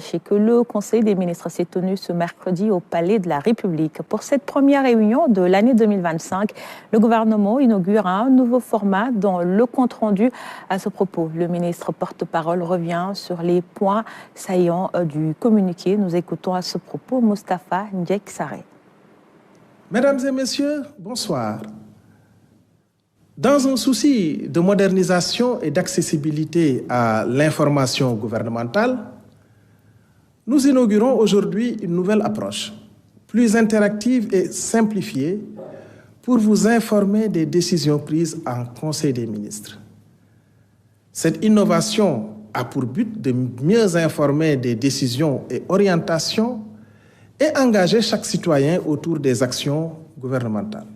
Que le Conseil des ministres s'est tenu ce mercredi au Palais de la République. Pour cette première réunion de l'année 2025, le gouvernement inaugure un nouveau format dans le compte-rendu. À ce propos, le ministre porte-parole revient sur les points saillants du communiqué. Nous écoutons à ce propos Moustapha Ndiaye Sarré. Mesdames et messieurs, bonsoir. Dans un souci de modernisation et d'accessibilité à l'information gouvernementale, nous inaugurons aujourd'hui une nouvelle approche, plus interactive et simplifiée, pour vous informer des décisions prises en Conseil des ministres. Cette innovation a pour but de mieux informer des décisions et orientations et engager chaque citoyen autour des actions gouvernementales.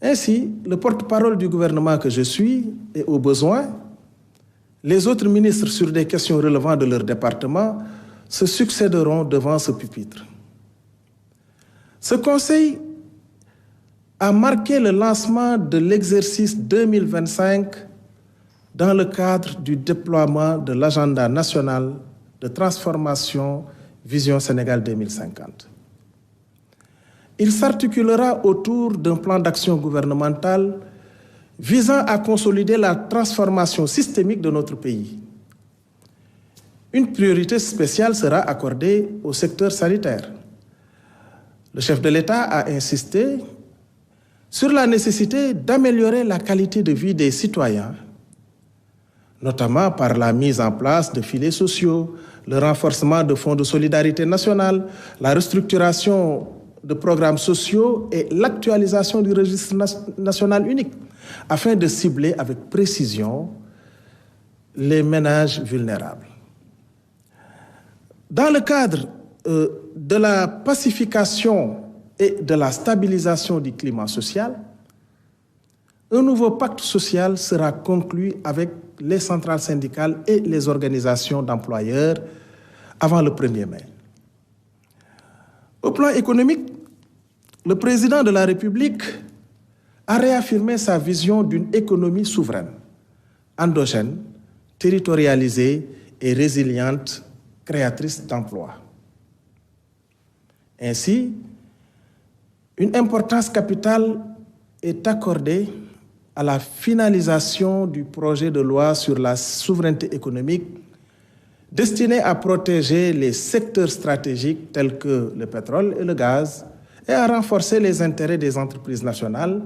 Ainsi, le porte-parole du gouvernement que je suis et au besoin, les autres ministres sur des questions relevant de leur département se succéderont devant ce pupitre. Ce conseil a marqué le lancement de l'exercice 2025 dans le cadre du déploiement de l'agenda national de transformation Vision Sénégal 2050. Il s'articulera autour d'un plan d'action gouvernemental visant à consolider la transformation systémique de notre pays. Une priorité spéciale sera accordée au secteur sanitaire. Le chef de l'État a insisté sur la nécessité d'améliorer la qualité de vie des citoyens, notamment par la mise en place de filets sociaux, le renforcement de fonds de solidarité nationale, la restructuration de programmes sociaux et l'actualisation du registre national unique, afin de cibler avec précision les ménages vulnérables. Dans le cadre de la pacification et de la stabilisation du climat social, un nouveau pacte social sera conclu avec les centrales syndicales et les organisations d'employeurs avant le 1er mai. Au plan économique, le président de la République a réaffirmé sa vision d'une économie souveraine, endogène, territorialisée et résiliente, créatrice d'emplois. Ainsi, une importance capitale est accordée à la finalisation du projet de loi sur la souveraineté économique destiné à protéger les secteurs stratégiques tels que le pétrole et le gaz et à renforcer les intérêts des entreprises nationales,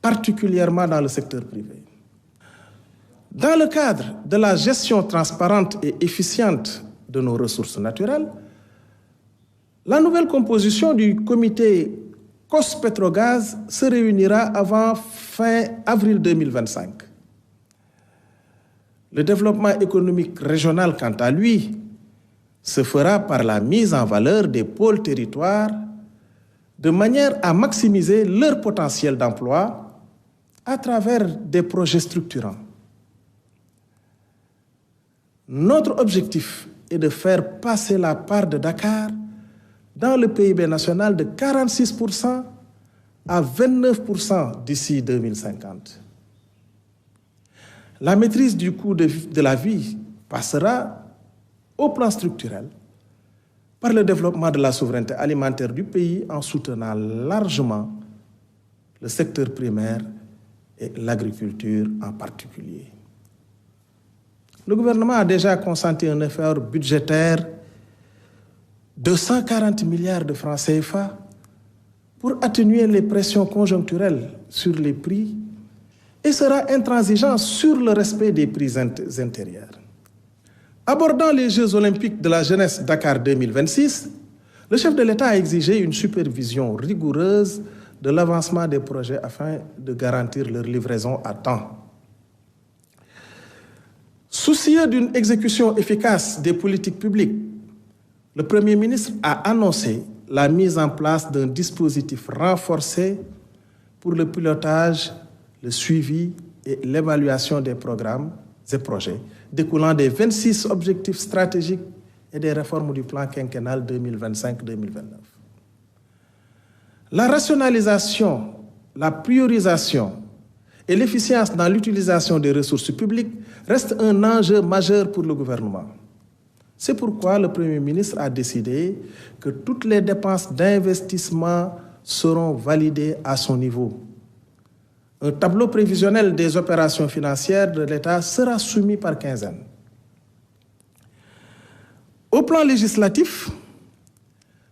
particulièrement dans le secteur privé. Dans le cadre de la gestion transparente et efficiente de nos ressources naturelles, la nouvelle composition du comité COS-Pétrogaz se réunira avant fin avril 2025. Le développement économique régional, quant à lui, se fera par la mise en valeur des pôles territoires de manière à maximiser leur potentiel d'emploi à travers des projets structurants. Notre objectif est de faire passer la part de Dakar dans le PIB national de 46% à 29% d'ici 2050. La maîtrise du coût de la vie passera au plan structurel par le développement de la souveraineté alimentaire du pays en soutenant largement le secteur primaire et l'agriculture en particulier. Le gouvernement a déjà consenti un effort budgétaire de 140 milliards de francs CFA pour atténuer les pressions conjoncturelles sur les prix et sera intransigeant sur le respect des prix intérieurs. Abordant les Jeux olympiques de la jeunesse Dakar 2026, le chef de l'État a exigé une supervision rigoureuse de l'avancement des projets afin de garantir leur livraison à temps. Soucieux d'une exécution efficace des politiques publiques, le Premier ministre a annoncé la mise en place d'un dispositif renforcé pour le pilotage, le suivi et l'évaluation des programmes et projets découlant des 26 objectifs stratégiques et des réformes du plan quinquennal 2025-2029. La rationalisation, la priorisation et l'efficience dans l'utilisation des ressources publiques restent un enjeu majeur pour le gouvernement. C'est pourquoi le Premier ministre a décidé que toutes les dépenses d'investissement seront validées à son niveau. Un tableau prévisionnel des opérations financières de l'État sera soumis par quinzaine. Au plan législatif,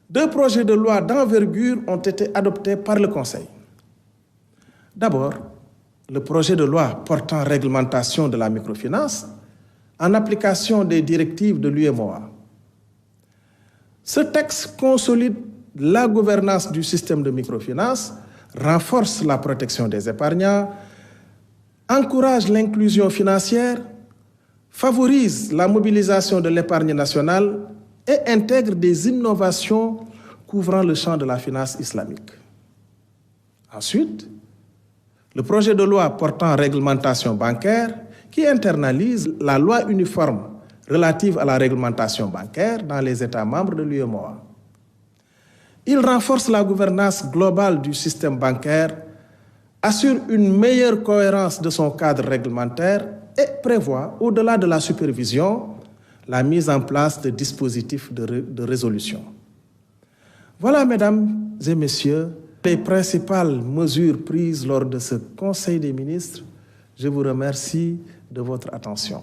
2 projets de loi d'envergure ont été adoptés par le Conseil. D'abord, le projet de loi portant réglementation de la microfinance en application des directives de l'UEMOA. Ce texte consolide la gouvernance du système de microfinance, renforce la protection des épargnants, encourage l'inclusion financière, favorise la mobilisation de l'épargne nationale et intègre des innovations couvrant le champ de la finance islamique. Ensuite, le projet de loi portant réglementation bancaire qui internalise la loi uniforme relative à la réglementation bancaire dans les États membres de l'UEMOA. Il renforce la gouvernance globale du système bancaire, assure une meilleure cohérence de son cadre réglementaire et prévoit, au-delà de la supervision, la mise en place de dispositifs de résolution. Voilà, mesdames et messieurs, les principales mesures prises lors de ce Conseil des ministres. Je vous remercie de votre attention.